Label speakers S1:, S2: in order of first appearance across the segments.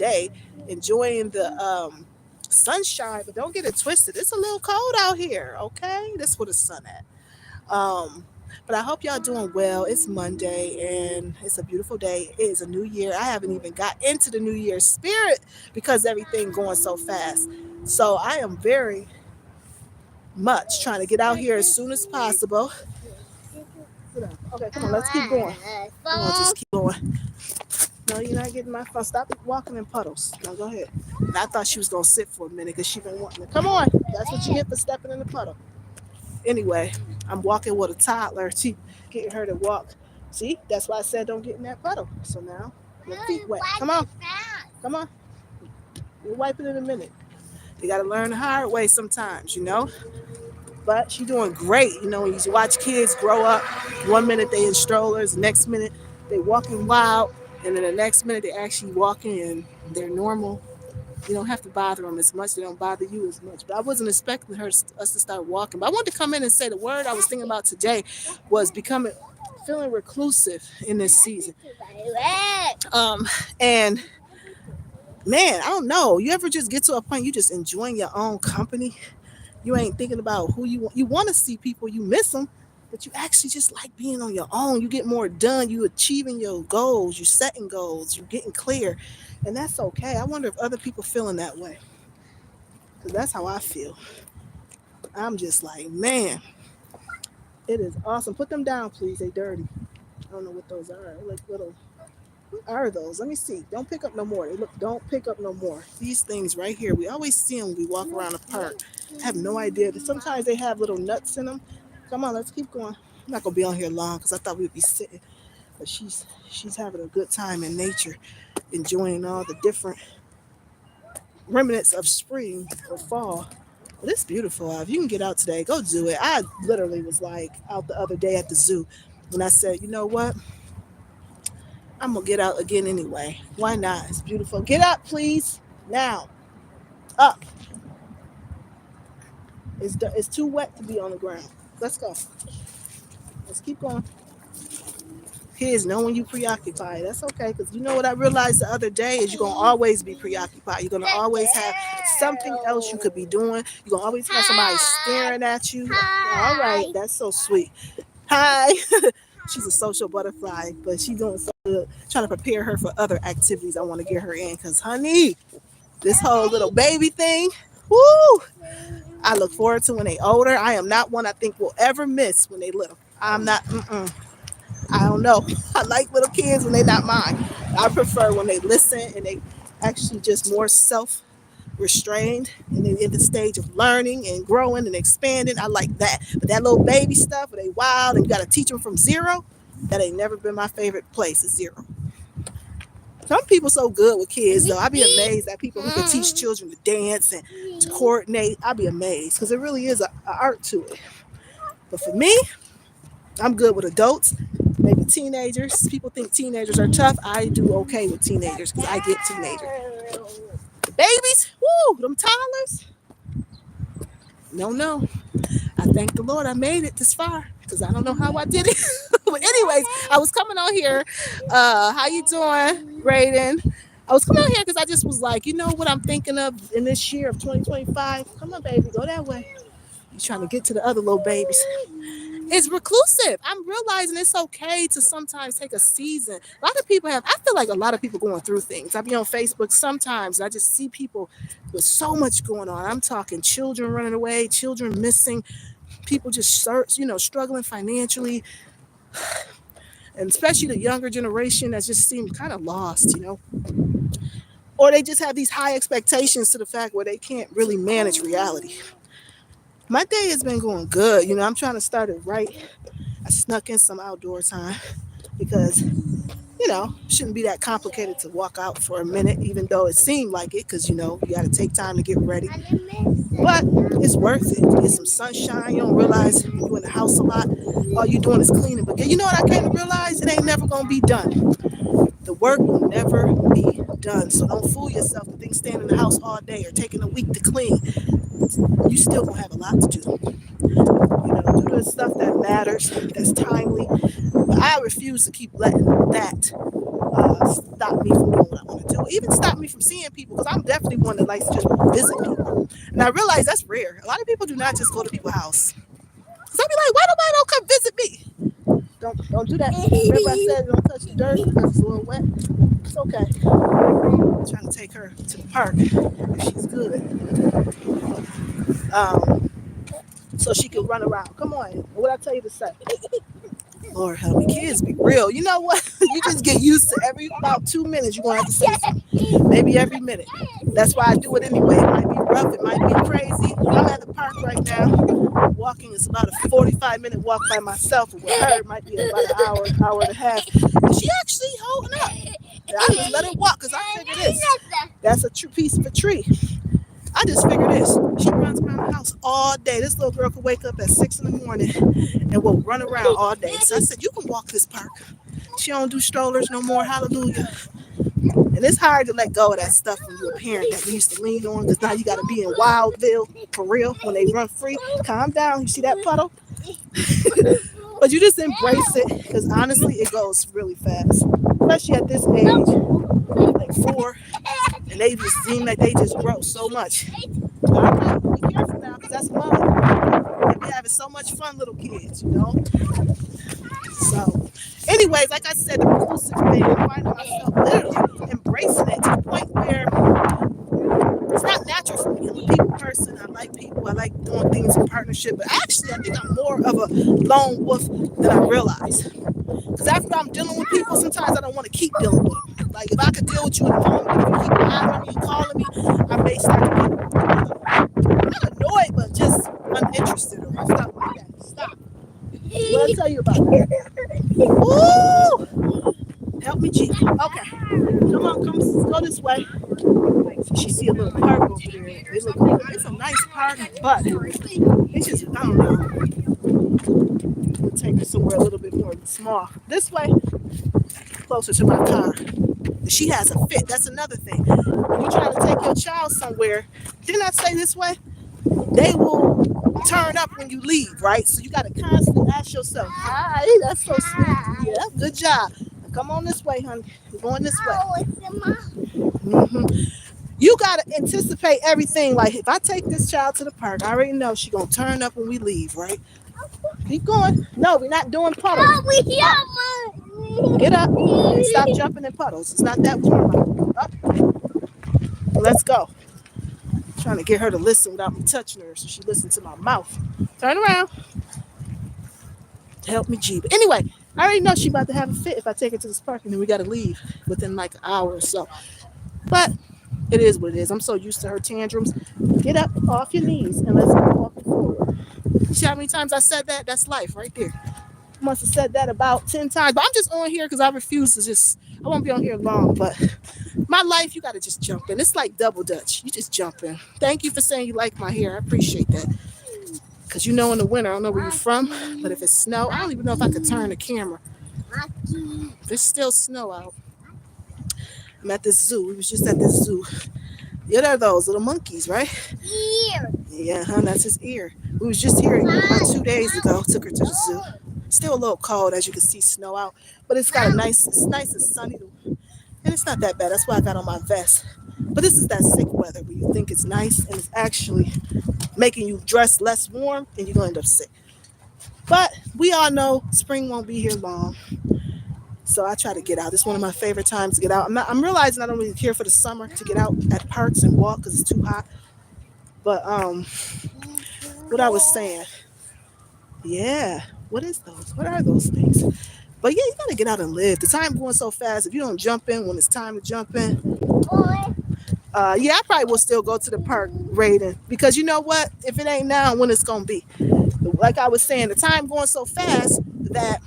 S1: day, enjoying the sunshine, but don't get it twisted. It's a little cold out here, okay? That's where the sun at. But I hope y'all doing well. It's Monday and it's a beautiful day. It is a new year. I haven't even got into the new year spirit because everything going so fast. So I am very much trying to get out here as soon as possible. Sit down. Okay, come on, let's keep going. Come on, just keep going. No, you're not getting my phone. Stop walking in puddles. No, go ahead. And I thought she was gonna sit for a minute because she been wanting to. Come on, that's what you get for stepping in the puddle. Anyway, I'm walking with a toddler. She getting her to walk. See, that's why I said don't get in that puddle. So now your feet wet. Come on, come on. We'll wipe it in a minute. You gotta learn the hard way sometimes, you know. But she's doing great. You know, when you watch kids grow up, one minute they in strollers, the next minute they walking wild, and then the next minute they actually walking and they're normal. You don't have to bother them as much. They don't bother you as much. But I wasn't expecting us to start walking. But I wanted to come in and say the word I was thinking about today was feeling reclusive in this season. And man, I don't know. You ever just get to a point you just enjoying your own company? You ain't thinking about who you want. You want to see people, you miss them, but you actually just like being on your own. You get more done. You achieving your goals. You setting goals. You getting clear, and that's okay. I wonder if other people feeling that way, because that's how I feel. I'm just like, man, it is awesome. Put them down, please. They dirty. I don't know what those are. They're like little. What are those? Let me see. Don't pick up no more. They look. Don't pick up no more. These things right here. We always see them when we walk around the park. I have no idea. Sometimes they have little nuts in them. Come on, let's keep going. I'm not gonna be on here long because I thought we'd be sitting, but she's having a good time in nature, enjoying all the different remnants of spring or fall. But it's beautiful out. If you can get out today, go do it. I literally was like out the other day at the zoo when I said, you know what? I'm gonna get out again anyway. Why not? It's beautiful. Get up, please. Now. Up. It's too wet to be on the ground. Let's go. Let's keep going. Kids know when you preoccupied. That's okay. Because you know what I realized the other day is you're going to always be preoccupied. You're going to always have something else you could be doing. You're going to always have somebody staring at you. All right. That's so sweet. Hi. She's a social butterfly, but she's doing so good. Trying to prepare her for other activities I want to get her in. Because, honey, this whole little baby thing, woo! I look forward to when they older. I am not one I think will ever miss when they little. I'm not. I don't know. I like little kids when they're not mine. I prefer when they listen and they actually just more self restrained and they're in the stage of learning and growing and expanding. I like that. But that little baby stuff where they wild and you got to teach them from zero, that ain't never been my favorite place. Is zero. Some people so good with kids though. I'd be amazed at people who can teach children to dance and to coordinate. I'd be amazed because it really is a art to it. But for me, I'm good with adults, maybe teenagers. People think teenagers are tough. I do okay with teenagers because I get teenagers. The babies, woo, them toddlers. No. I thank the Lord I made it this far because I don't know how I did it. But anyways, I was coming on here. How you doing, Raiden? I was coming on here because I just was like, you know what I'm thinking of in this year of 2025? Come on, baby, go that way. You're trying to get to the other little babies. It's reclusive. I'm realizing it's okay to sometimes take a season. A lot of people I feel like a lot of people going through things. I be on Facebook sometimes and I just see people with so much going on. I'm talking children running away, children missing, people just struggling financially. And especially the younger generation that just seemed kind of lost, or they just have these high expectations to the fact where they can't really manage reality. My day has been going good. I'm trying to start it right. I snuck in some outdoor time because, shouldn't be that complicated to walk out for a minute, even though it seemed like it because, you got to take time to get ready. But it's worth it. Get some sunshine. You don't realize you're in the house a lot. All you're doing is cleaning. But you know what I came to realize? It ain't never going to be done. The work will never be done. So don't fool yourself and think staying in the house all day or taking a week to clean. You still gonna have a lot to do. Do the stuff that matters, that's timely. But I refuse to keep letting that stop me from doing what I want to do. Even stop me from seeing people because I'm definitely one that likes to just visit people. And I realize that's rare. A lot of people do not just go to people's house. Because I be like, why nobody don't come visit me? Don't do that. Remember I said don't touch the dirt because it's a little wet. It's okay. I'm trying to take her to the park if she's good. Um, so she can run around. Come on. What I tell you to say? Lord help me, kids be real. You know what? You just get used to every about 2 minutes you're gonna have to say something. Maybe every minute. That's why I do it anyway. It might be rough, it might be crazy. I'm at the park right now. Walking is about a 45-minute walk by myself, and with her it might be about an hour, hour and a half. And she actually holding up. And I just let her walk because I figure this. That's a piece of a tree. I just figured this. She runs around the house all day. This little girl could wake up at 6 in the morning and will run around all day. So I said, you can walk this park. She don't do strollers no more. Hallelujah. And it's hard to let go of that stuff when you're a parent that we used to lean on because now you got to be in Wildville for real when they run free. Calm down. You see that puddle? But you just embrace it because honestly, it goes really fast. Especially at this age, like 4, and they just seem like they just grow so much. All right, be careful now because that's mom. They be having so much fun, little kids, you know? So, anyways, like I said, the reclusive thing, I'm finding myself literally embracing it to the point where it's not natural for me. I'm a people person. I like people. I like doing things in partnership. But actually, I think I'm more of a lone wolf than I realize. Because after I'm dealing with people, sometimes I don't want to keep dealing with them. Like if I could deal with you in the moment, if you keep bothering me and calling me, I may start to get not annoyed, but just uninterested or stuff like that. Stop. What I tell you about that? Woo! Help me, G. Okay. Come on, come go this way. She see a little park over there. It look good. It's a nice park, but it's just I don't know. We'll take her somewhere a little bit more small. This way, closer to my car. She has a fit. That's another thing. When you try to take your child somewhere, didn't I say this way? They will turn up when you leave, right? So you got to constantly ask yourself, "Hi, that's so sweet. Yeah, good job. Now come on this way, honey. We're going this way." Hmm. You gotta anticipate everything. Like if I take this child to the park, I already know she's gonna turn up when we leave, right? Keep going. No, we're not doing puddles. Get up and stop jumping in puddles. It's not that warm. Up. Let's go. I'm trying to get her to listen without me touching her, so she listens to my mouth. Turn around. Help me, G. But anyway, I already know she about to have a fit if I take her to this park, and then we gotta leave within like an hour or so. But it is what it is. I'm so used to her tantrums. Get up off your knees and let's go walking forward. See how many times I said that? That's life right there. I must have said that about 10 times. But I'm just on here because I refuse to just, I won't be on here long. But my life, you got to just jump in. It's like double dutch. You just jump in. Thank you for saying you like my hair. I appreciate that. Because you know in the winter, I don't know where you're from, but if it's snow, I don't even know if I could turn the camera. There's still snow out. I'm at this zoo. We was just at this zoo. Yeah, there are those little monkeys, right? Yeah, huh? That's his ear. We was just here about 2 days ago. Took her to the zoo. Still a little cold, as you can see, snow out, but it's got a nice. It's nice and sunny, and it's not that bad. That's why I got on my vest. But this is that sick weather where you think it's nice and it's actually making you dress less warm, and you're gonna end up sick. But we all know spring won't be here long. So I try to get out. It's one of my favorite times to get out. I'm realizing I don't really care for the summer to get out at parks and walk because it's too hot. But what I was saying, yeah. What is those? What are those things? But yeah, you gotta get out and live. The time going so fast. If you don't jump in when it's time to jump in, yeah, I probably will still go to the park raiding because you know what? If it ain't now, when it's gonna be? Like I was saying, the time going so fast that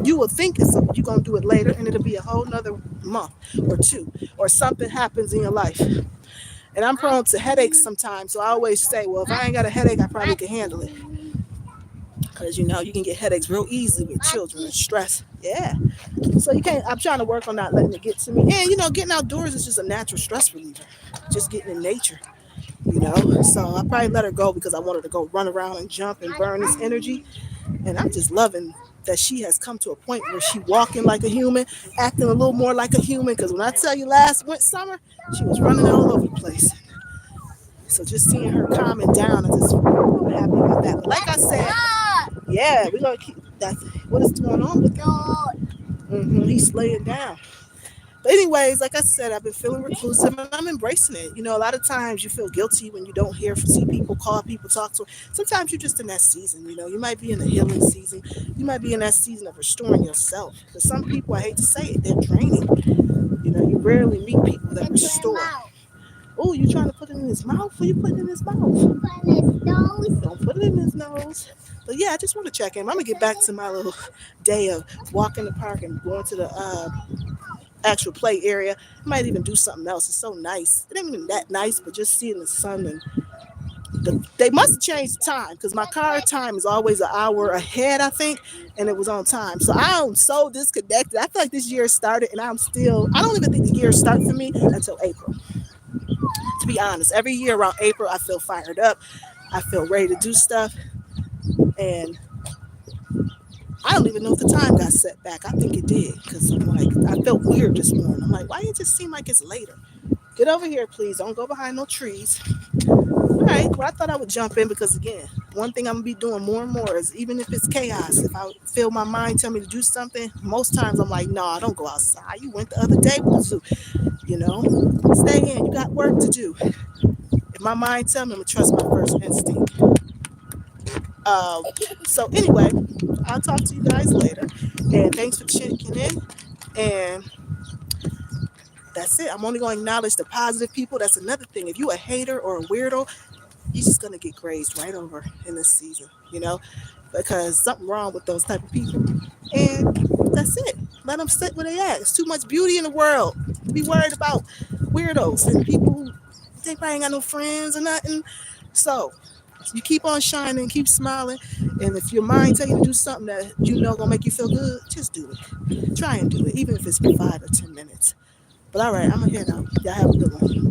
S1: you will think you're gonna do it later, and it'll be a whole nother month or two, or something happens in your life. And I'm prone to headaches sometimes, so I always say, well, if I ain't got a headache, I probably can handle it. Because you know you can get headaches real easily with children and stress. Yeah. So you can't. I'm trying to work on not letting it get to me. And you know, getting outdoors is just a natural stress reliever. Just getting in nature. You know. So I probably let her go because I wanted to go run around and jump and burn this energy. And I'm just loving. that she has come to a point where she walking like a human, acting a little more like a human. Because when I tell you last summer, she was running all over the place. So just seeing her calming down, I'm happy about that. But like I said, yeah, we're gonna keep that. What is going on with him? He's laying down. But anyways, like I said, I've been feeling reclusive and I'm embracing it. You know, a lot of times you feel guilty when you don't hear, see people, call people, talk to. Sometimes you're just in that season. You know, you might be in a healing season. You might be in that season of restoring yourself. But some people, I hate to say it, they're draining. You know, you rarely meet people that restore. Oh, you trying to put it in his mouth? What you putting in his mouth? Don't put it in his nose. But yeah, I just want to check in. I'm gonna get back to my little day of walking the park and going to the actual play area. I might even do something else. It's so nice. It ain't even that nice, but just seeing the sun and they must have changed the time because my car time is always an hour ahead, I think, and it was on time. So I'm so disconnected. I feel like this year started and I don't even think the year started for me until April. To be honest, every year around April, I feel fired up. I feel ready to do stuff, and I don't even know if the time got set back. I think it did because I'm like, I felt weird this morning. I'm like, why it just seem like it's later? Get over here, please. Don't go behind no trees. All right. Well, I thought I would jump in because again, one thing I'm gonna be doing more and more is even if it's chaos, if I feel my mind tell me to do something, most times I'm like, no, don't go outside. You went the other day with the zoo. You know, stay in. You got work to do. If my mind tell me, I'm gonna trust my first instinct. Um, so anyway, I'll talk to you guys later. And thanks for checking in. And that's it. I'm only going to acknowledge the positive people. That's another thing. If you a hater or a weirdo, you're just gonna get grazed right over in this season. You know, because something wrong with those type of people. And that's it. Let them sit where they at. It's too much beauty in the world to be worried about weirdos and people who they probably ain't got no friends or nothing. So you keep on shining, keep smiling, and if your mind tell you to do something that you know gonna make you feel good, just do it. Try and do it, even if it's for 5 or 10 minutes. But all right, I'm gonna head out. Y'all have a good one.